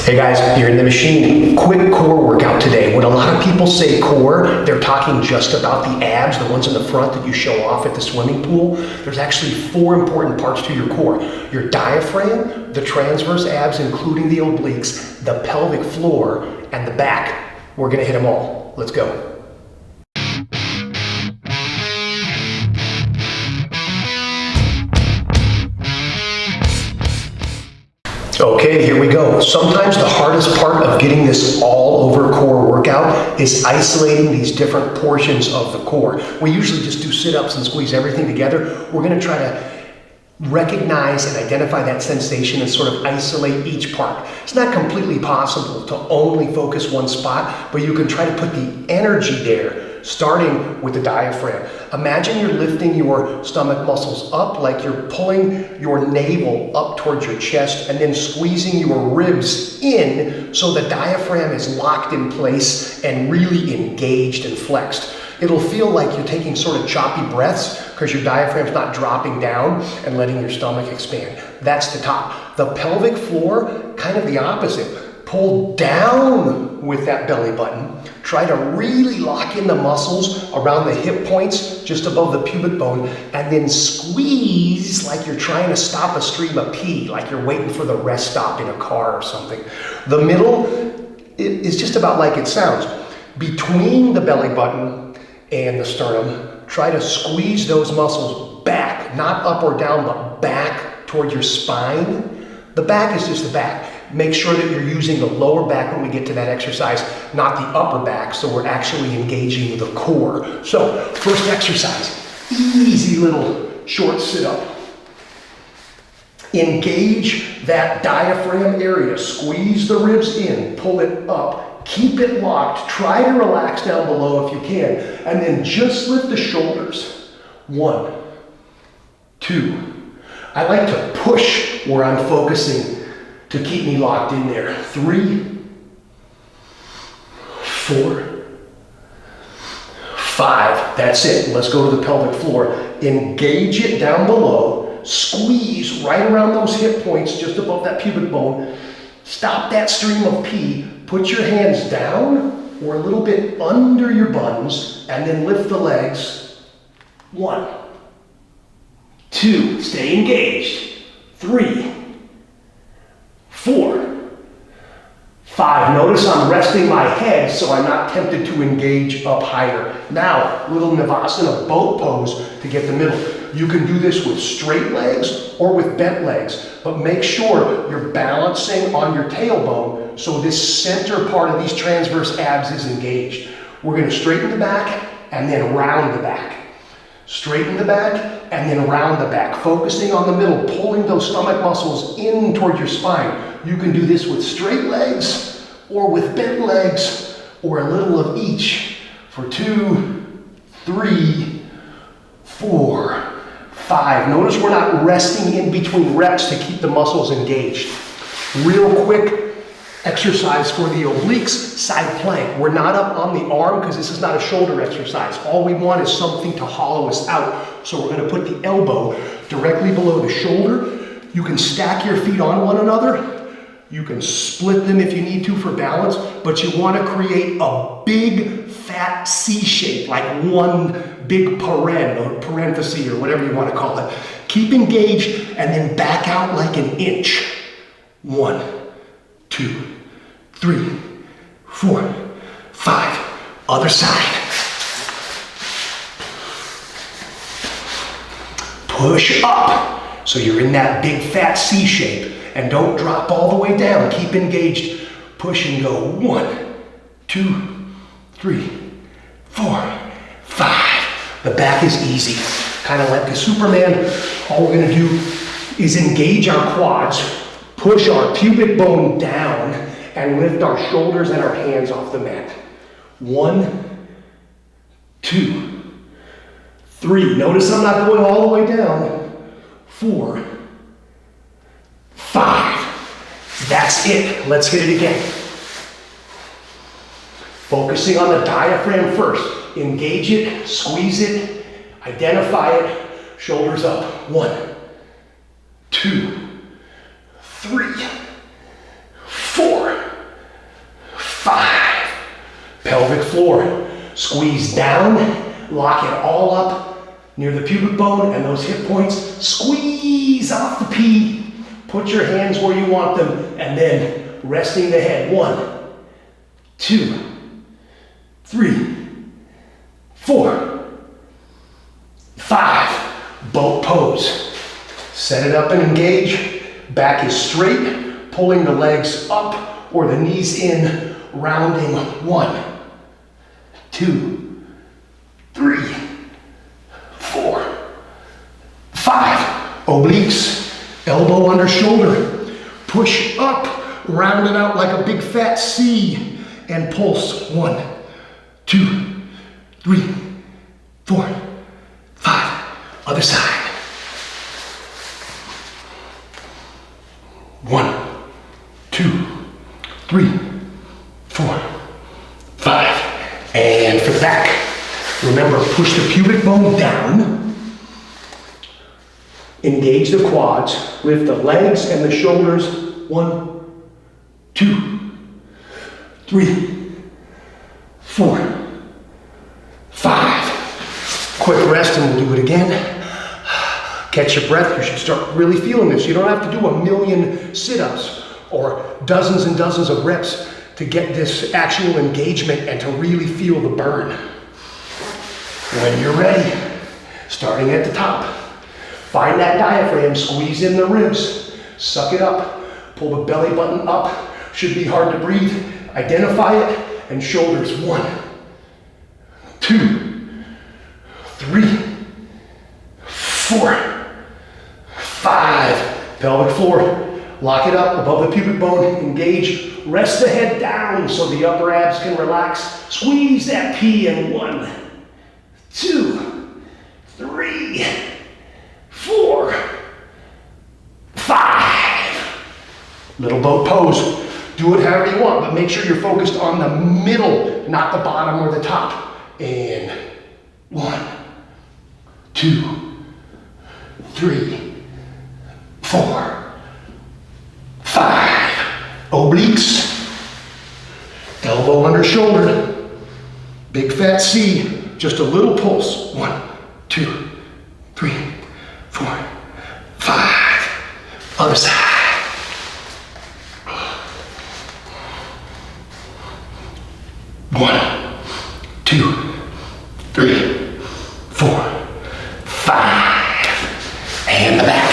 Hey guys, you're in the machine. Quick core workout today. When a lot of people say core, they're talking just about the abs, the ones in the front that you show off at the swimming pool. There's actually 4 important parts to your core. Your diaphragm, the transverse abs, including the obliques, the pelvic floor, and the back. We're gonna hit them all. Let's go. Okay, here we go. Sometimes the hardest part of getting this all over core workout is isolating these different portions of the core. We usually just do sit-ups and squeeze everything together. We're gonna try to recognize and identify that sensation and sort of isolate each part. It's not completely possible to only focus one spot, but you can try to put the energy there, starting with the diaphragm. Imagine you're lifting your stomach muscles up like you're pulling your navel up towards your chest and then squeezing your ribs in so the diaphragm is locked in place and really engaged and flexed. It'll feel like you're taking sort of choppy breaths because your diaphragm's not dropping down and letting your stomach expand. That's the top. The pelvic floor, kind of the opposite. Pull down with that belly button. Try to really lock in the muscles around the hip points, just above the pubic bone, and then squeeze like you're trying to stop a stream of pee, like you're waiting for the rest stop in a car or something. The middle is just about like it sounds. Between the belly button and the sternum, try to squeeze those muscles back, not up or down, but back toward your spine. The back is just the back. Make sure that you're using the lower back when we get to that exercise, not the upper back, so we're actually engaging the core. So, first exercise, easy little short sit-up. Engage that diaphragm area, squeeze the ribs in, pull it up, keep it locked, try to relax down below if you can, and then just lift the shoulders. 1, 2. I like to push where I'm focusing to keep me locked in there. 3, 4, 5. That's it. Let's go to the pelvic floor. Engage it down below. Squeeze right around those hip points, just above that pubic bone. Stop that stream of pee. Put your hands down or a little bit under your buns, and then lift the legs. 1, 2. Stay engaged. 3, 4, 5. Notice I'm resting my head so I'm not tempted to engage up higher. Now, little Navasana boat pose to get the middle. You can do this with straight legs or with bent legs, but make sure you're balancing on your tailbone so this center part of these transverse abs is engaged. We're going to straighten the back and then round the back. Straighten the back and then round the back, focusing on the middle, pulling those stomach muscles in toward your spine. You can do this with straight legs or with bent legs or a little of each for 2, 3, 4, 5. Notice we're not resting in between reps to keep the muscles engaged. Real quick exercise for the obliques, side plank. We're not up on the arm because this is not a shoulder exercise. All we want is something to hollow us out. So we're going to put the elbow directly below the shoulder. You can stack your feet on one another. You can split them if you need to for balance, but you want to create a big fat C shape, like one big paren or parenthesis or whatever you want to call it. Keep engaged and then back out like an inch. 1, 2, 3, 4, 5. Other side. Push up. So you're in that big fat C shape. And don't drop all the way down. Keep engaged. Push and go. 1, 2, 3, 4, 5. The back is easy. Kind of like a Superman. All we're going to do is engage our quads, push our pubic bone down, and lift our shoulders and our hands off the mat. 1, 2, 3. Notice I'm not going all the way down. 4, 5. That's it. Let's hit it again. Focusing on the diaphragm first. Engage it, squeeze it, identify it, shoulders up. 1, 2, 3, 4, pelvic floor. Squeeze down, lock it all up near the pubic bone and those hip points. Squeeze off the P. Put your hands where you want them and then resting the head. 1, 2, 3, 4, 5. Boat pose. Set it up and engage. Back is straight, pulling the legs up or the knees in, rounding. 1, 2, 3, 4, 5. Obliques, elbow under shoulder. Push up, round it out like a big fat C, and pulse. 1, 2, 3, 4, 5. Other side. 1, 2, 3, 4, 5. And for the back, remember, push the pubic bone down. Engage the quads. Lift the legs and the shoulders. 1, 2, 3, 4, 5. Quick rest and we'll do it again. Catch your breath. You should start really feeling this. You don't have to do a million sit-ups or dozens and dozens of reps to get this actual engagement and to really feel the burn. When you're ready, starting at the top, find that diaphragm, squeeze in the ribs, suck it up, pull the belly button up. Should be hard to breathe. Identify it and shoulders. 1, 2, 3, 4, 5. Pelvic floor. Lock it up above the pubic bone. Engage. Rest the head down so the upper abs can relax. Squeeze that P in. 1, 2, 3, 4, 5. Little boat pose. Do it however you want, but make sure you're focused on the middle, not the bottom or the top. And 1, 2, 3, 4, 5. Obliques. Elbow under shoulder. Big fat C. Just a little pulse. 1, 2, 3, 4, 5. Other side. 1, 2, 3, 4, 5. And the back.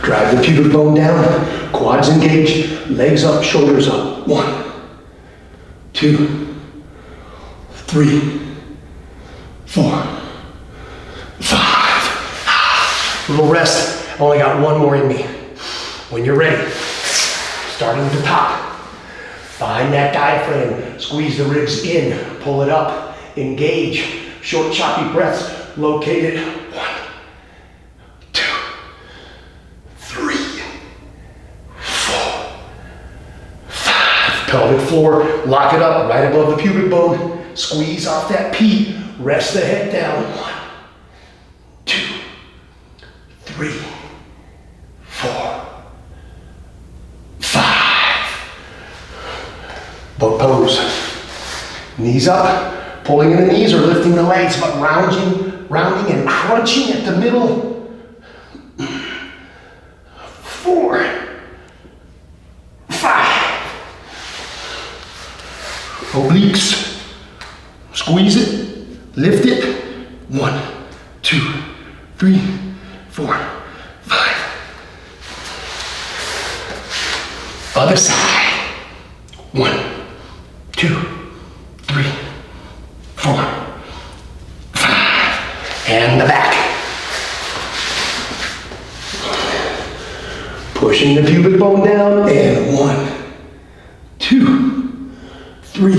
Drive the pubic bone down, quads engaged, legs up, shoulders up. 1, 2, 3, 4, 5. Little rest. I only got one more in me. When you're ready, starting at the top. Find that diaphragm, squeeze the ribs in, pull it up, engage. Short, choppy breaths, locate it. 1, 2, 3, 4, 5. Pelvic floor, lock it up right above the pubic bone. Squeeze off that P, rest the head down. 1, 2, 3, 4, 5. Boat pose. Knees up, pulling in the knees or lifting the legs, but rounding and crunching at the middle. 4, 5. Obliques. Squeeze it, lift it. 1, 2, 3, 4, 5. Other side. 1, 2, 3, 4, 5. And the back. Pushing the pubic bone down. And 1, 2, 3,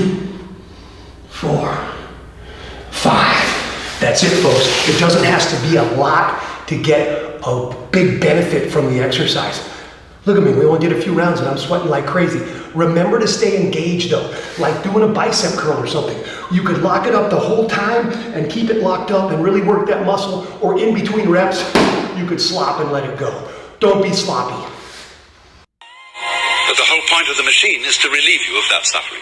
4, 5. That's it, folks. It doesn't have to be a lot to get a big benefit from the exercise. Look at me, we only did a few rounds and I'm sweating like crazy. Remember to stay engaged though, like doing a bicep curl or something. You could lock it up the whole time and keep it locked up and really work that muscle, or in between reps, you could slop and let it go. Don't be sloppy. But the whole point of the machine is to relieve you of that suffering.